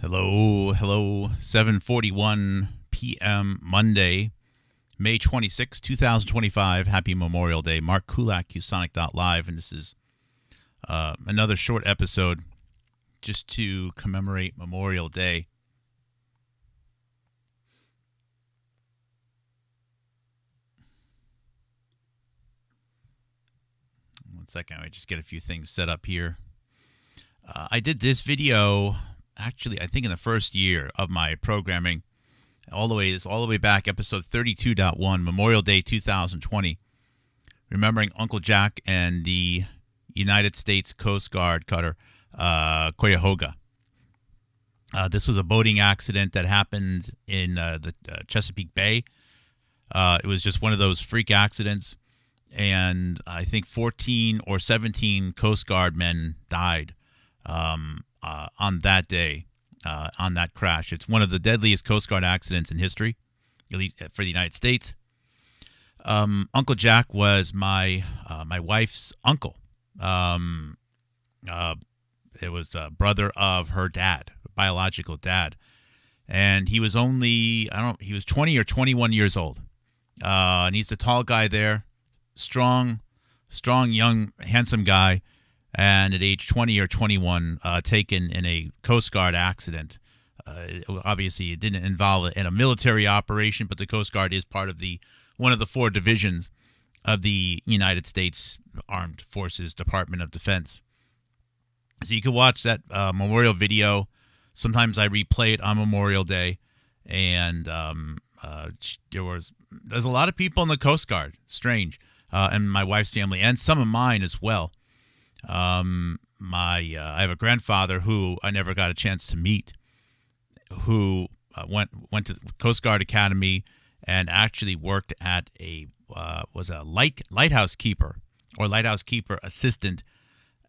Hello. 7:41 p.m. Monday, May 26, 2025. Happy Memorial Day. Mark Kulak, Houstonic.live, and this is another short episode just to commemorate Memorial Day. One second, I just get a few things set up here. I did this video, actually, I think in the first year of my programming, all the way back, episode 32.1, Memorial Day 2020, remembering Uncle Jack and the United States Coast Guard cutter Cuyahoga. This was a boating accident that happened in the Chesapeake Bay. It was just one of those freak accidents, and I think 14 or 17 Coast Guard men died on that day, on that crash. It's one of the deadliest Coast Guard accidents in history, at least for the United States. Uncle Jack was my wife's uncle. It was a brother of her dad, biological dad, and he was only he was 20 or 21 years old, and he's the tall guy there, strong, young, handsome guy. And at age 20 or 21, taken in a Coast Guard accident. Obviously, it didn't involve a military operation, but the Coast Guard is part of one of the four divisions of the United States Armed Forces Department of Defense. So you can watch that memorial video. Sometimes I replay it on Memorial Day, and there's a lot of people in the Coast Guard. Strange, and my wife's family, and some of mine as well. I have a grandfather who I never got a chance to meet, who went to the Coast Guard Academy and actually worked at was a lighthouse keeper or lighthouse keeper assistant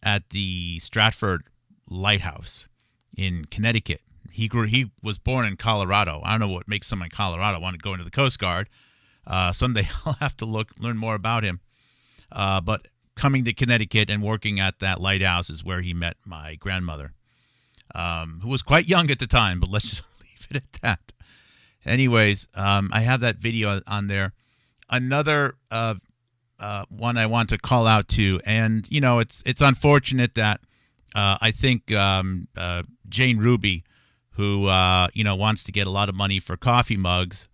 at the Stratford Lighthouse in Connecticut. He was born in Colorado. I don't know what makes someone in Colorado want to go into the Coast Guard. Someday I'll have to learn more about him. But coming to Connecticut and working at that lighthouse is where he met my grandmother, who was quite young at the time, but let's just leave it at that. Anyways, I have that video on there. Another one I want to call out to, and, it's unfortunate that I think Jane Ruby, who, wants to get a lot of money for coffee mugs,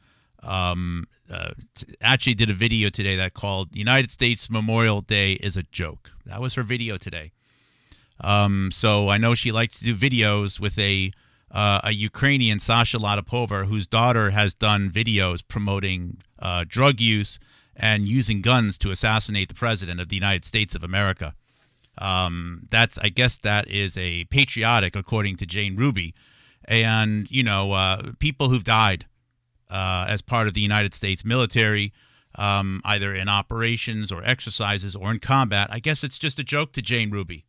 actually did a video today that called United States Memorial Day is a joke. That was her video today. So I know she likes to do videos with a Ukrainian, Sasha Latapova, whose daughter has done videos promoting drug use and using guns to assassinate the president of the United States of America. I guess that is a patriotic, according to Jane Ruby. And, people who've died as part of the United States military, either in operations or exercises or in combat. I guess it's just a joke to Jane Ruby.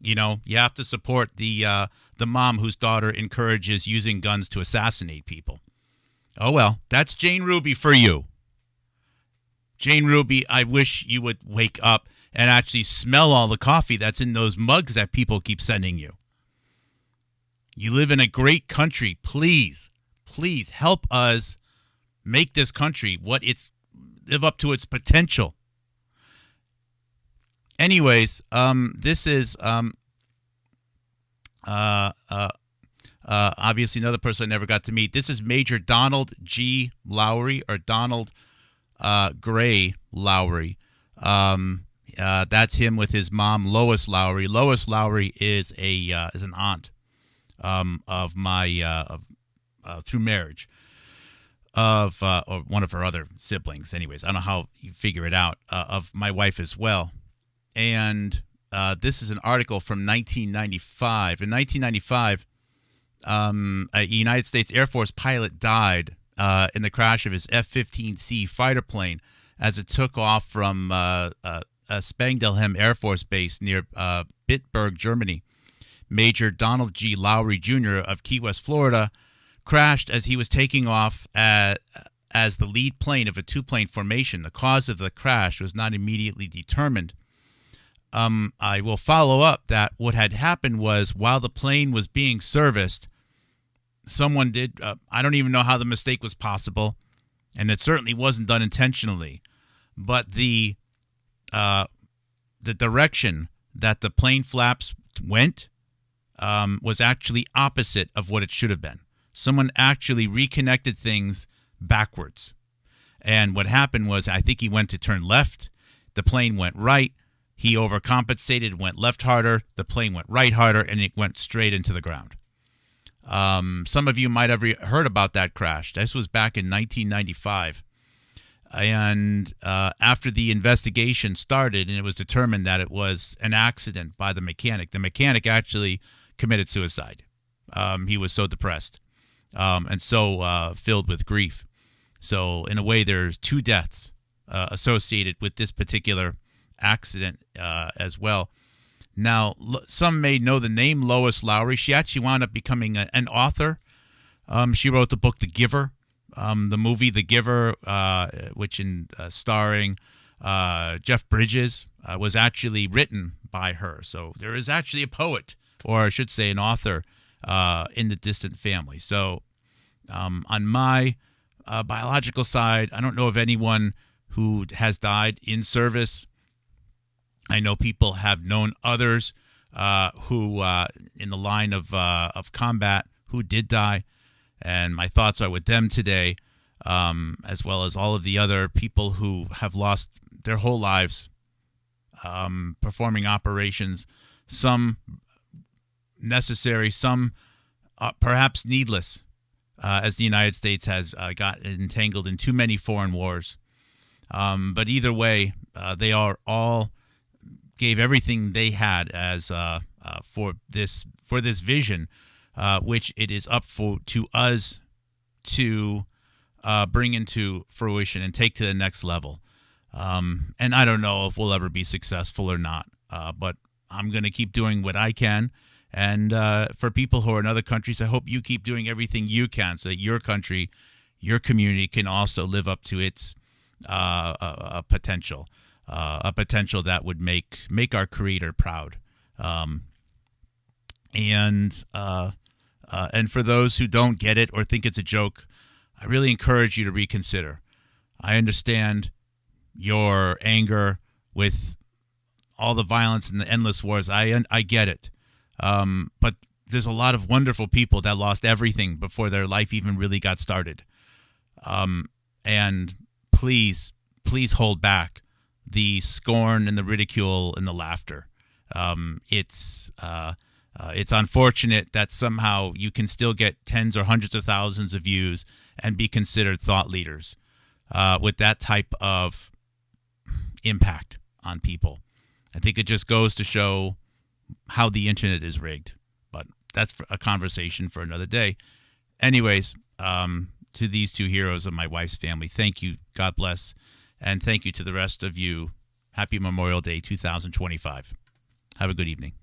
You have to support the mom whose daughter encourages using guns to assassinate people. Oh, well, that's Jane Ruby for you. Jane Ruby, I wish you would wake up and actually smell all the coffee that's in those mugs that people keep sending you. You live in a great country. Please help us make this country live up to its potential. Anyways, this is obviously another person I never got to meet. This is Major Donald G. Lowry, or Donald Gray Lowry. That's him with his mom, Lois Lowry. Lois Lowry is an aunt of my through marriage of or one of her other siblings. Anyways, I don't know how you figure it out, of my wife as well. And this is an article from 1995. In 1995, a United States Air Force pilot died in the crash of his F-15C fighter plane as it took off from Spangdahlem Air Force Base near Bitburg, Germany. Major Donald G. Lowry, Jr. of Key West, Florida, crashed as he was taking off as the lead plane of a two-plane formation. The cause of the crash was not immediately determined. I will follow up that what had happened was, while the plane was being serviced, someone did. I don't even know how the mistake was possible, and it certainly wasn't done intentionally. But the direction that the plane flaps went was actually opposite of what it should have been. Someone actually reconnected things backwards. And what happened was, I think he went to turn left. The plane went right. He overcompensated, went left harder. The plane went right harder, and it went straight into the ground. Some of you might have heard about that crash. This was back in 1995. And after the investigation started and it was determined that it was an accident by the mechanic actually committed suicide. He was so depressed and so filled with grief. So in a way, there's 2 deaths associated with this particular accident as well. Now, some may know the name Lois Lowry. She actually wound up becoming an author. She wrote the book The Giver. The movie The Giver, which starring Jeff Bridges, was actually written by her. So there is actually a poet, or I should say an author, in the distant family. So on my biological side, I don't know of anyone who has died in service. I know people have known others who, in the line of combat, who did die. And my thoughts are with them today, as well as all of the other people who have lost their whole lives performing operations, some necessary, some perhaps needless, as the United States has got entangled in too many foreign wars. But either way, they are all gave everything they had as for this vision. Which it is up to us to bring into fruition and take to the next level. And I don't know if we'll ever be successful or not, but I'm going to keep doing what I can. And for people who are in other countries, I hope you keep doing everything you can so that your country, your community can also live up to its potential, a potential that would make our Creator proud. And for those who don't get it or think it's a joke, I really encourage you to reconsider. I understand your anger with all the violence and the endless wars. I get it. But there's a lot of wonderful people that lost everything before their life even really got started. And please hold back the scorn and the ridicule and the laughter. It's unfortunate that somehow you can still get tens or hundreds of thousands of views and be considered thought leaders with that type of impact on people. I think it just goes to show how the internet is rigged. But that's a conversation for another day. Anyways, to these 2 heroes of my wife's family, thank you. God bless. And thank you to the rest of you. Happy Memorial Day 2025. Have a good evening.